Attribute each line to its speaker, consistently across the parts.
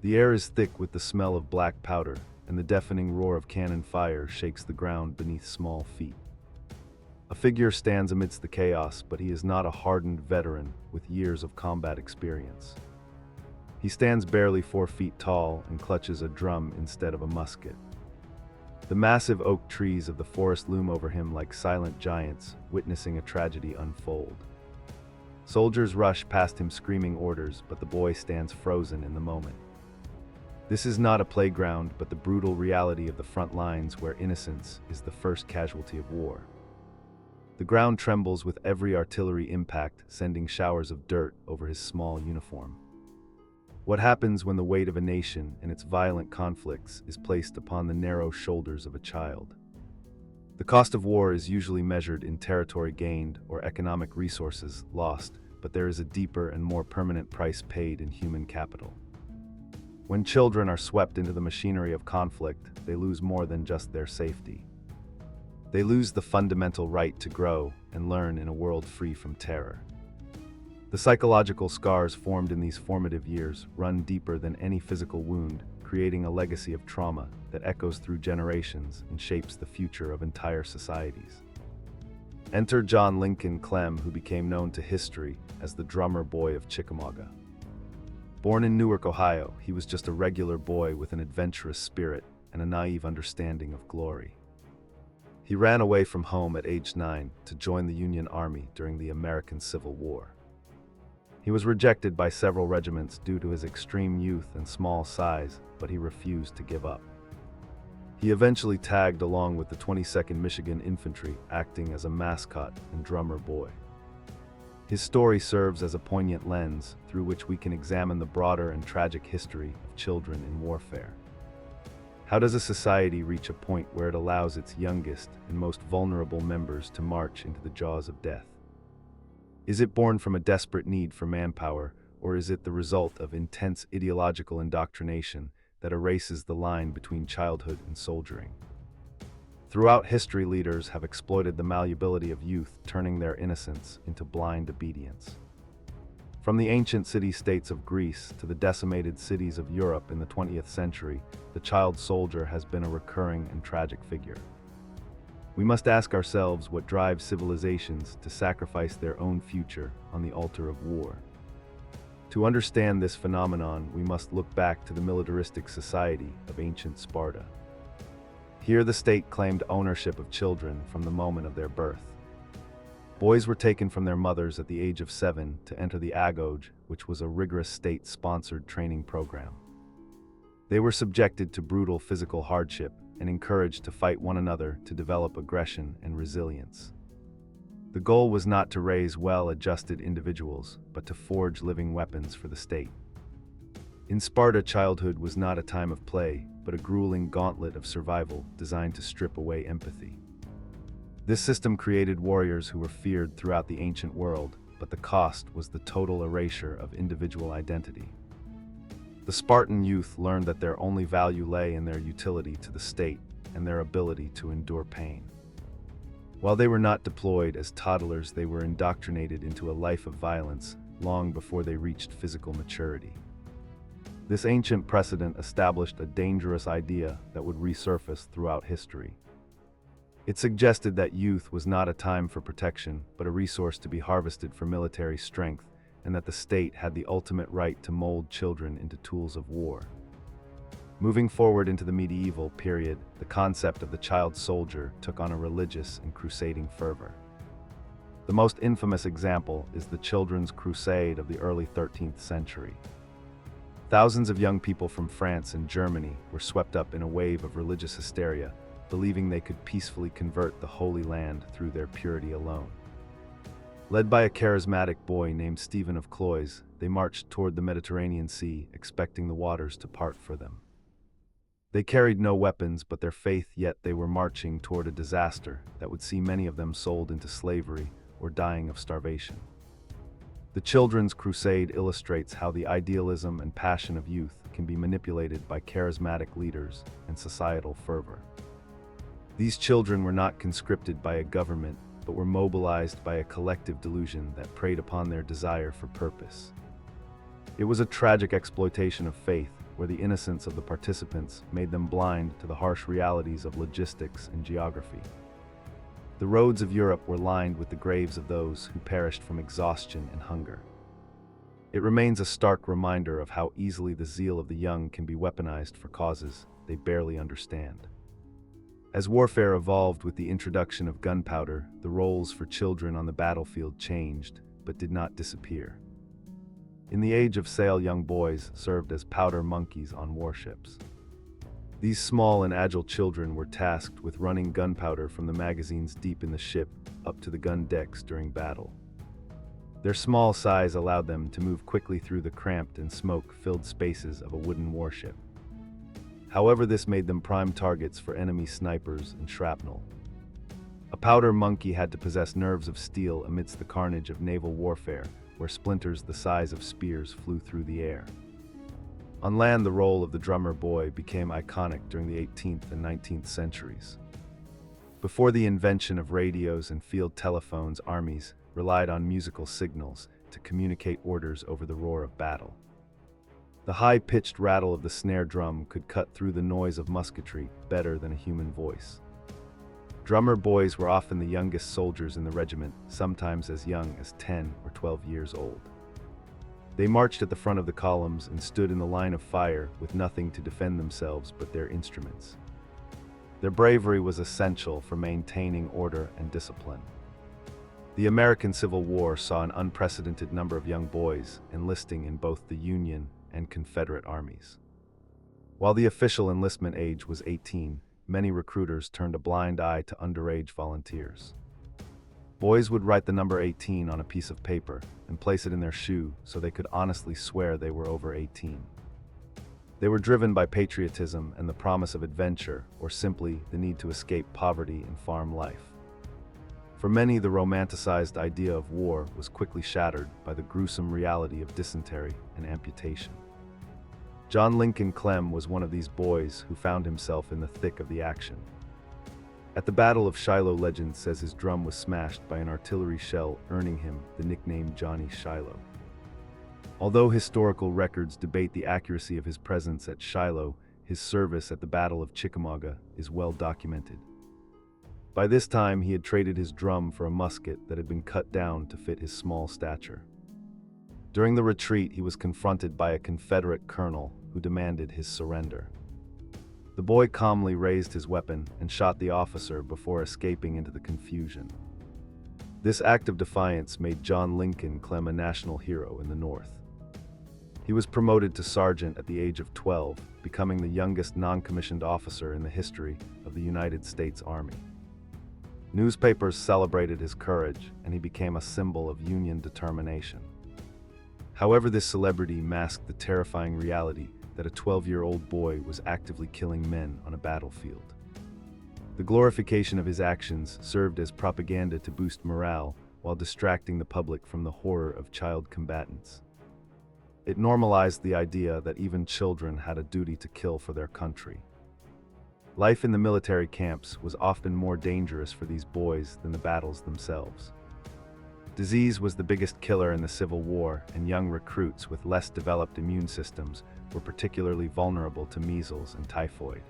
Speaker 1: The air is thick with the smell of black powder, and the deafening roar of cannon fire shakes the ground beneath small feet. A figure stands amidst the chaos, but he is not a hardened veteran with years of combat experience. He stands barely 4 feet tall and clutches a drum instead of a musket. The massive oak trees of the forest loom over him like silent giants, witnessing a tragedy unfold. Soldiers rush past him screaming orders, but the boy stands frozen in the moment. This is not a playground, but the brutal reality of the front lines where innocence is the first casualty of war. The ground trembles with every artillery impact, sending showers of dirt over his small uniform. What happens when the weight of a nation and its violent conflicts is placed upon the narrow shoulders of a child? The cost of war is usually measured in territory gained or economic resources lost, but there is a deeper and more permanent price paid in human capital. When children are swept into the machinery of conflict, they lose more than just their safety. They lose the fundamental right to grow and learn in a world free from terror. The psychological scars formed in these formative years run deeper than any physical wound, creating a legacy of trauma that echoes through generations and shapes the future of entire societies. Enter John Lincoln Clem, who became known to history as the Drummer Boy of Chickamauga. Born in Newark, Ohio, he was just a regular boy with an adventurous spirit and a naive understanding of glory. He ran away from home at age 9 to join the Union Army during the American Civil War. He was rejected by several regiments due to his extreme youth and small size, but he refused to give up. He eventually tagged along with the 22nd Michigan Infantry, acting as a mascot and drummer boy. His story serves as a poignant lens through which we can examine the broader and tragic history of children in warfare. How does a society reach a point where it allows its youngest and most vulnerable members to march into the jaws of death? Is it born from a desperate need for manpower, or is it the result of intense ideological indoctrination that erases the line between childhood and soldiering? Throughout history, leaders have exploited the malleability of youth, turning their innocence into blind obedience. From the ancient city-states of Greece to the decimated cities of Europe in the 20th century, the child soldier has been a recurring and tragic figure. We must ask ourselves what drives civilizations to sacrifice their own future on the altar of war. To understand this phenomenon, we must look back to the militaristic society of ancient Sparta. Here the state claimed ownership of children from the moment of their birth. Boys were taken from their mothers at the age of 7 to enter the agoge, which was a rigorous state-sponsored training program. They were subjected to brutal physical hardship and encouraged to fight one another to develop aggression and resilience. The goal was not to raise well-adjusted individuals, but to forge living weapons for the state. In Sparta, childhood was not a time of play, but a grueling gauntlet of survival designed to strip away empathy. This system created warriors who were feared throughout the ancient world, but the cost was the total erasure of individual identity. The Spartan youth learned that their only value lay in their utility to the state and their ability to endure pain. While they were not deployed as toddlers, they were indoctrinated into a life of violence long before they reached physical maturity. This ancient precedent established a dangerous idea that would resurface throughout history. It suggested that youth was not a time for protection, but a resource to be harvested for military strength, and that the state had the ultimate right to mold children into tools of war. Moving forward into the medieval period, the concept of the child soldier took on a religious and crusading fervor. The most infamous example is the Children's Crusade of the early 13th century. Thousands of young people from France and Germany were swept up in a wave of religious hysteria, believing they could peacefully convert the Holy Land through their purity alone. Led by a charismatic boy named Stephen of Cloyes, they marched toward the Mediterranean Sea, expecting the waters to part for them. They carried no weapons but their faith, yet they were marching toward a disaster that would see many of them sold into slavery or dying of starvation. The Children's Crusade illustrates how the idealism and passion of youth can be manipulated by charismatic leaders and societal fervor. These children were not conscripted by a government, but were mobilized by a collective delusion that preyed upon their desire for purpose. It was a tragic exploitation of faith, where the innocence of the participants made them blind to the harsh realities of logistics and geography. The roads of Europe were lined with the graves of those who perished from exhaustion and hunger. It remains a stark reminder of how easily the zeal of the young can be weaponized for causes they barely understand. As warfare evolved with the introduction of gunpowder, the roles for children on the battlefield changed, but did not disappear. In the age of sail, young boys served as powder monkeys on warships. These small and agile children were tasked with running gunpowder from the magazines deep in the ship up to the gun decks during battle. Their small size allowed them to move quickly through the cramped and smoke-filled spaces of a wooden warship. However, this made them prime targets for enemy snipers and shrapnel. A powder monkey had to possess nerves of steel amidst the carnage of naval warfare, where splinters the size of spears flew through the air. On land, the role of the drummer boy became iconic during the 18th and 19th centuries. Before the invention of radios and field telephones, armies relied on musical signals to communicate orders over the roar of battle. The high-pitched rattle of the snare drum could cut through the noise of musketry better than a human voice. Drummer boys were often the youngest soldiers in the regiment, sometimes as young as 10 or 12 years old. They marched at the front of the columns and stood in the line of fire with nothing to defend themselves but their instruments. Their bravery was essential for maintaining order and discipline. The American Civil War saw an unprecedented number of young boys enlisting in both the Union and Confederate armies. While the official enlistment age was 18, many recruiters turned a blind eye to underage volunteers. Boys would write the number 18 on a piece of paper and place it in their shoe so they could honestly swear they were over 18. They were driven by patriotism and the promise of adventure, or simply the need to escape poverty and farm life. For many, the romanticized idea of war was quickly shattered by the gruesome reality of dysentery and amputation. John Lincoln Clem was one of these boys who found himself in the thick of the action. At the Battle of Shiloh, legend says his drum was smashed by an artillery shell, earning him the nickname Johnny Shiloh. Although historical records debate the accuracy of his presence at Shiloh, his service at the Battle of Chickamauga is well documented. By this time, he had traded his drum for a musket that had been cut down to fit his small stature. During the retreat, he was confronted by a Confederate colonel who demanded his surrender. The boy calmly raised his weapon and shot the officer before escaping into the confusion. This act of defiance made John Lincoln Clem a national hero in the North. He was promoted to sergeant at the age of 12, becoming the youngest non-commissioned officer in the history of the United States Army. Newspapers celebrated his courage, and he became a symbol of Union determination. However, this celebrity masked the terrifying reality that a 12-year-old boy was actively killing men on a battlefield. The glorification of his actions served as propaganda to boost morale while distracting the public from the horror of child combatants. It normalized the idea that even children had a duty to kill for their country. Life in the military camps was often more dangerous for these boys than the battles themselves. Disease was the biggest killer in the Civil War, and young recruits with less developed immune systems were particularly vulnerable to measles and typhoid.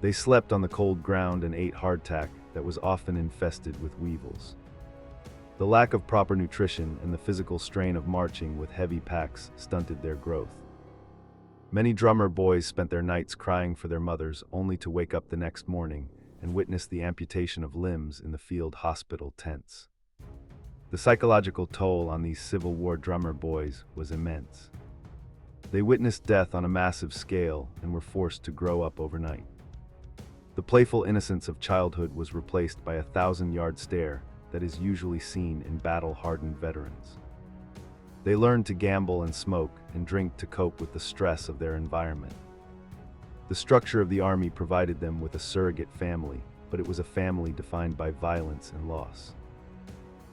Speaker 1: They slept on the cold ground and ate hardtack that was often infested with weevils. The lack of proper nutrition and the physical strain of marching with heavy packs stunted their growth. Many drummer boys spent their nights crying for their mothers, only to wake up the next morning and witness the amputation of limbs in the field hospital tents. The psychological toll on these Civil War drummer boys was immense. They witnessed death on a massive scale and were forced to grow up overnight. The playful innocence of childhood was replaced by a 1,000-yard stare that is usually seen in battle-hardened veterans. They learned to gamble and smoke and drink to cope with the stress of their environment. The structure of the army provided them with a surrogate family, but it was a family defined by violence and loss.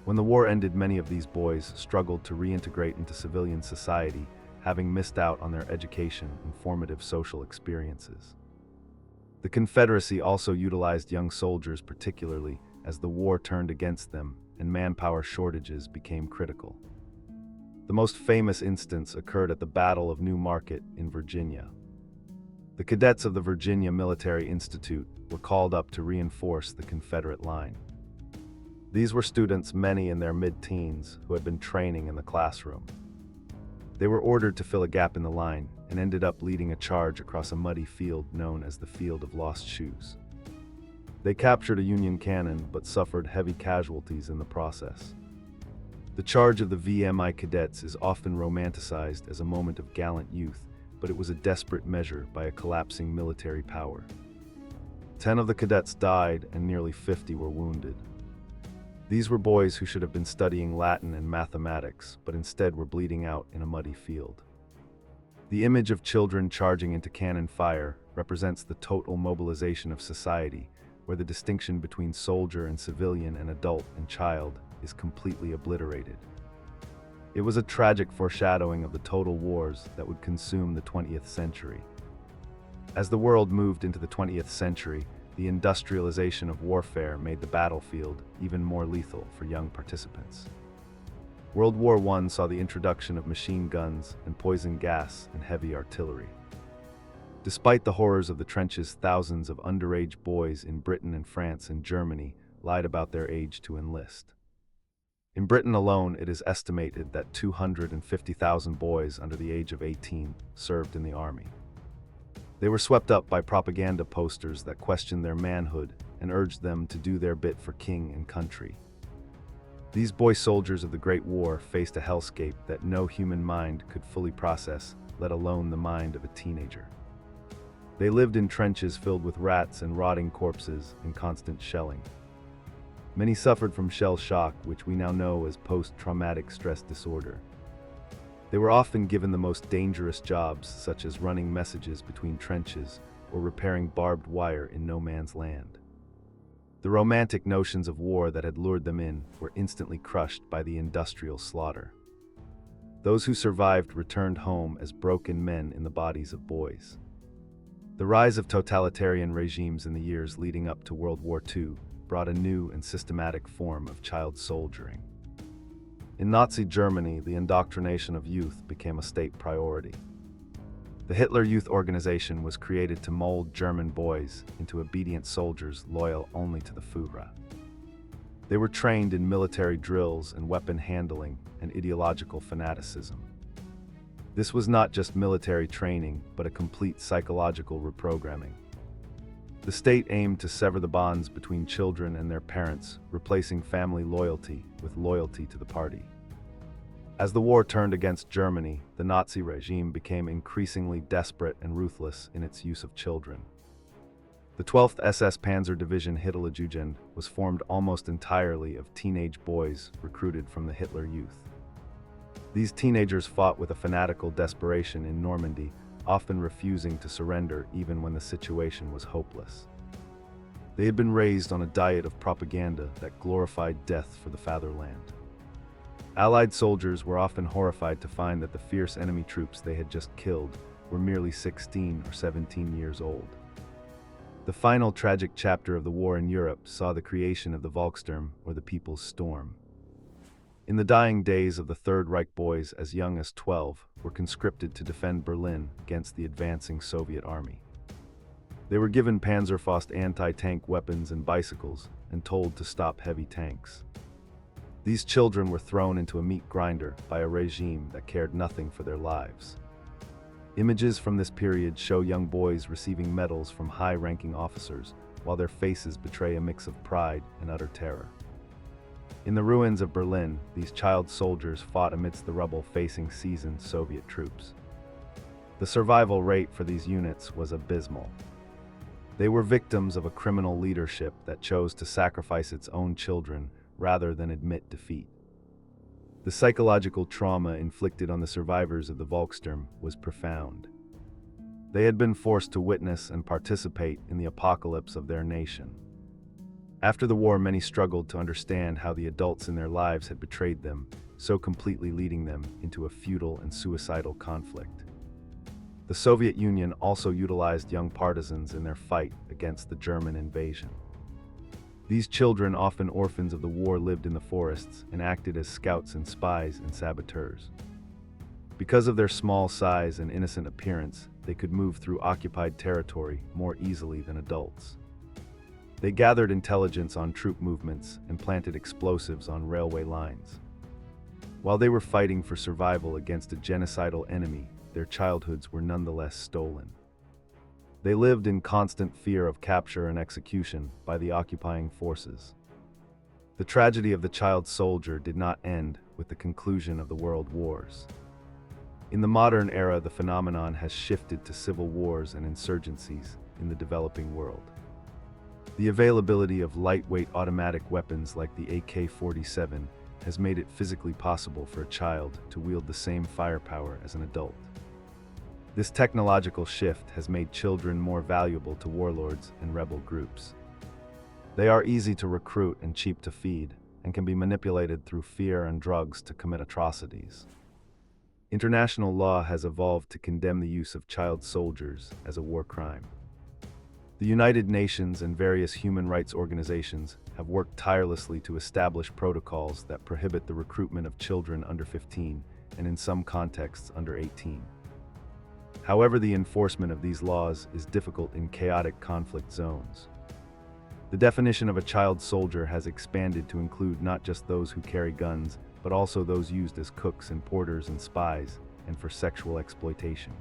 Speaker 1: When the war ended, many of these boys struggled to reintegrate into civilian society, having missed out on their education and formative social experiences. The Confederacy also utilized young soldiers particularly as the war turned against them and manpower shortages became critical. The most famous instance occurred at the Battle of New Market in Virginia. The cadets of the Virginia Military Institute were called up to reinforce the Confederate line. These were students, many in their mid-teens, who had been training in the classroom. They were ordered to fill a gap in the line and ended up leading a charge across a muddy field known as the Field of Lost Shoes. They captured a Union cannon but suffered heavy casualties in the process. The charge of the VMI cadets is often romanticized as a moment of gallant youth, but it was a desperate measure by a collapsing military power. 10 of the cadets died and nearly 50 were wounded. These were boys who should have been studying Latin and mathematics, but instead were bleeding out in a muddy field. The image of children charging into cannon fire represents the total mobilization of society, where the distinction between soldier and civilian and adult and child is completely obliterated. It was a tragic foreshadowing of the total wars that would consume the 20th century. As the world moved into the 20th century, the industrialization of warfare made the battlefield even more lethal for young participants. World War I saw the introduction of machine guns and poison gas and heavy artillery. Despite the horrors of the trenches, thousands of underage boys in Britain and France and Germany lied about their age to enlist. In Britain alone, it is estimated that 250,000 boys under the age of 18 served in the army. They were swept up by propaganda posters that questioned their manhood and urged them to do their bit for king and country. These boy soldiers of the Great War faced a hellscape that no human mind could fully process, let alone the mind of a teenager. They lived in trenches filled with rats and rotting corpses and constant shelling. Many suffered from shell shock, which we now know as post-traumatic stress disorder. They were often given the most dangerous jobs, such as running messages between trenches or repairing barbed wire in no man's land. The romantic notions of war that had lured them in were instantly crushed by the industrial slaughter. Those who survived returned home as broken men in the bodies of boys. The rise of totalitarian regimes in the years leading up to World War II brought a new and systematic form of child soldiering. In Nazi Germany, the indoctrination of youth became a state priority. The Hitler Youth Organization was created to mold German boys into obedient soldiers loyal only to the Führer. They were trained in military drills and weapon handling and ideological fanaticism. This was not just military training, but a complete psychological reprogramming. The state aimed to sever the bonds between children and their parents, replacing family loyalty with loyalty to the party. As the war turned against Germany, the Nazi regime became increasingly desperate and ruthless in its use of children. The 12th SS Panzer Division Hitlerjugend was formed almost entirely of teenage boys recruited from the Hitler Youth. These teenagers fought with a fanatical desperation in Normandy, often refusing to surrender even when the situation was hopeless. They had been raised on a diet of propaganda that glorified death for the fatherland. Allied soldiers were often horrified to find that the fierce enemy troops they had just killed were merely 16 or 17 years old. The final tragic chapter of the war in Europe saw the creation of the Volkssturm, or the People's Storm. In the dying days of the Third Reich, boys as young as 12 were conscripted to defend Berlin against the advancing Soviet army. They were given Panzerfaust anti-tank weapons and bicycles and told to stop heavy tanks. These children were thrown into a meat grinder by a regime that cared nothing for their lives. Images from this period show young boys receiving medals from high-ranking officers, while their faces betray a mix of pride and utter terror. In the ruins of Berlin, these child soldiers fought amidst the rubble facing seasoned Soviet troops. The survival rate for these units was abysmal. They were victims of a criminal leadership that chose to sacrifice its own children rather than admit defeat. The psychological trauma inflicted on the survivors of the Volkssturm was profound. They had been forced to witness and participate in the apocalypse of their nation. After the war, many struggled to understand how the adults in their lives had betrayed them, so completely leading them into a futile and suicidal conflict. The Soviet Union also utilized young partisans in their fight against the German invasion. These children, often orphans of the war, lived in the forests and acted as scouts and spies and saboteurs. Because of their small size and innocent appearance, they could move through occupied territory more easily than adults. They gathered intelligence on troop movements and planted explosives on railway lines. While they were fighting for survival against a genocidal enemy, their childhoods were nonetheless stolen. They lived in constant fear of capture and execution by the occupying forces. The tragedy of the child soldier did not end with the conclusion of the world wars. In the modern era, the phenomenon has shifted to civil wars and insurgencies in the developing world. The availability of lightweight automatic weapons like the AK-47 has made it physically possible for a child to wield the same firepower as an adult. This technological shift has made children more valuable to warlords and rebel groups. They are easy to recruit and cheap to feed, and can be manipulated through fear and drugs to commit atrocities. International law has evolved to condemn the use of child soldiers as a war crime. The United Nations and various human rights organizations have worked tirelessly to establish protocols that prohibit the recruitment of children under 15 and in some contexts under 18. However, the enforcement of these laws is difficult in chaotic conflict zones. The definition of a child soldier has expanded to include not just those who carry guns, but also those used as cooks and porters and spies, and for sexual exploitation.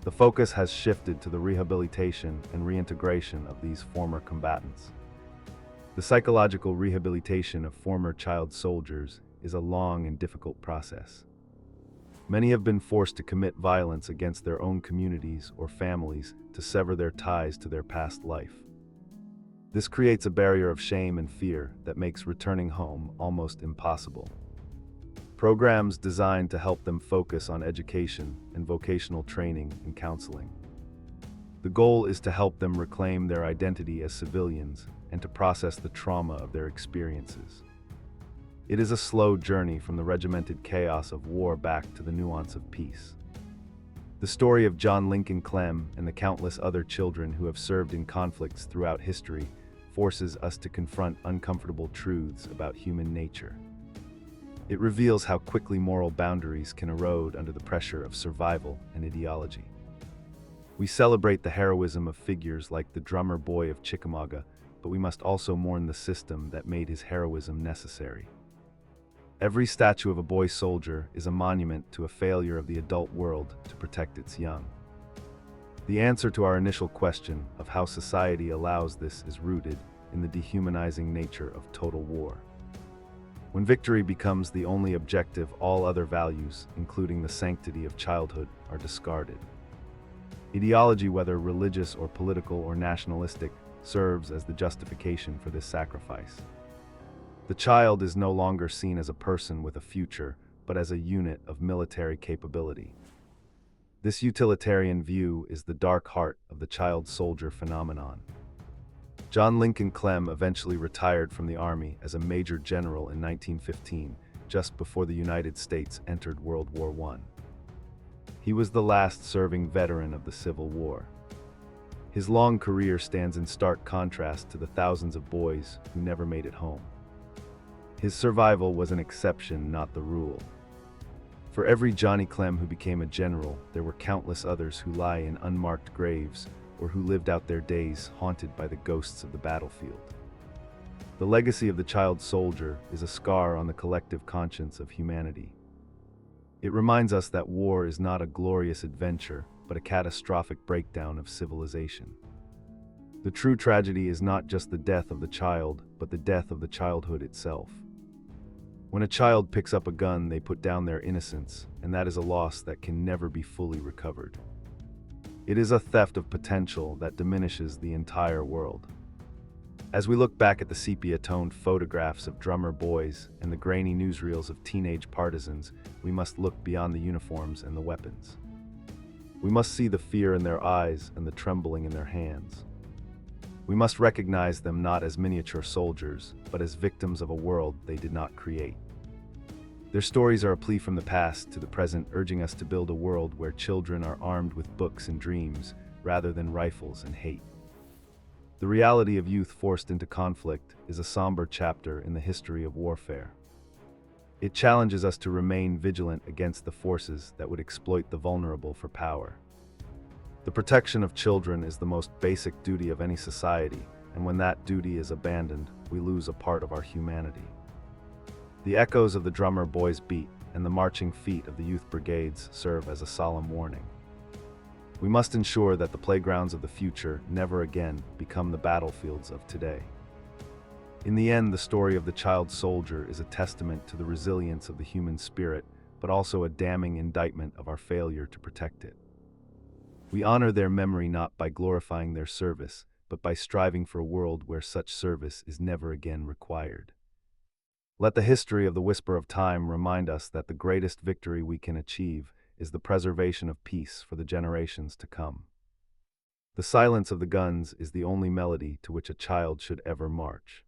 Speaker 1: The focus has shifted to the rehabilitation and reintegration of these former combatants. The psychological rehabilitation of former child soldiers is a long and difficult process. Many have been forced to commit violence against their own communities or families to sever their ties to their past life. This creates a barrier of shame and fear that makes returning home almost impossible. Programs designed to help them focus on education and vocational training and counseling. The goal is to help them reclaim their identity as civilians and to process the trauma of their experiences. It is a slow journey from the regimented chaos of war back to the nuance of peace. The story of John Lincoln Clem and the countless other children who have served in conflicts throughout history forces us to confront uncomfortable truths about human nature. It reveals how quickly moral boundaries can erode under the pressure of survival and ideology. We celebrate the heroism of figures like the Drummer Boy of Chickamauga, but we must also mourn the system that made his heroism necessary. Every statue of a boy soldier is a monument to a failure of the adult world to protect its young. The answer to our initial question of how society allows this is rooted in the dehumanizing nature of total war. When victory becomes the only objective, all other values, including the sanctity of childhood, are discarded. Ideology, whether religious or political or nationalistic, serves as the justification for this sacrifice. The child is no longer seen as a person with a future, but as a unit of military capability. This utilitarian view is the dark heart of the child soldier phenomenon. John Lincoln Clem eventually retired from the Army as a major general in 1915, just before the United States entered World War I. He was the last serving veteran of the Civil War. His long career stands in stark contrast to the thousands of boys who never made it home. His survival was an exception, not the rule. For every Johnny Clem who became a general, there were countless others who lie in unmarked graves or who lived out their days haunted by the ghosts of the battlefield. The legacy of the child soldier is a scar on the collective conscience of humanity. It reminds us that war is not a glorious adventure, but a catastrophic breakdown of civilization. The true tragedy is not just the death of the child, but the death of the childhood itself. When a child picks up a gun, they put down their innocence, and that is a loss that can never be fully recovered. It is a theft of potential that diminishes the entire world. As we look back at the sepia-toned photographs of drummer boys and the grainy newsreels of teenage partisans, we must look beyond the uniforms and the weapons. We must see the fear in their eyes and the trembling in their hands. We must recognize them not as miniature soldiers, but as victims of a world they did not create. Their stories are a plea from the past to the present, urging us to build a world where children are armed with books and dreams, rather than rifles and hate. The reality of youth forced into conflict is a somber chapter in the history of warfare. It challenges us to remain vigilant against the forces that would exploit the vulnerable for power. The protection of children is the most basic duty of any society, and when that duty is abandoned, we lose a part of our humanity. The echoes of the drummer boy's beat and the marching feet of the youth brigades serve as a solemn warning. We must ensure that the playgrounds of the future never again become the battlefields of today. In the end, the story of the child soldier is a testament to the resilience of the human spirit, but also a damning indictment of our failure to protect it. We honor their memory not by glorifying their service, but by striving for a world where such service is never again required. Let the history of the Whisper of Time remind us that the greatest victory we can achieve is the preservation of peace for the generations to come. The silence of the guns is the only melody to which a child should ever march.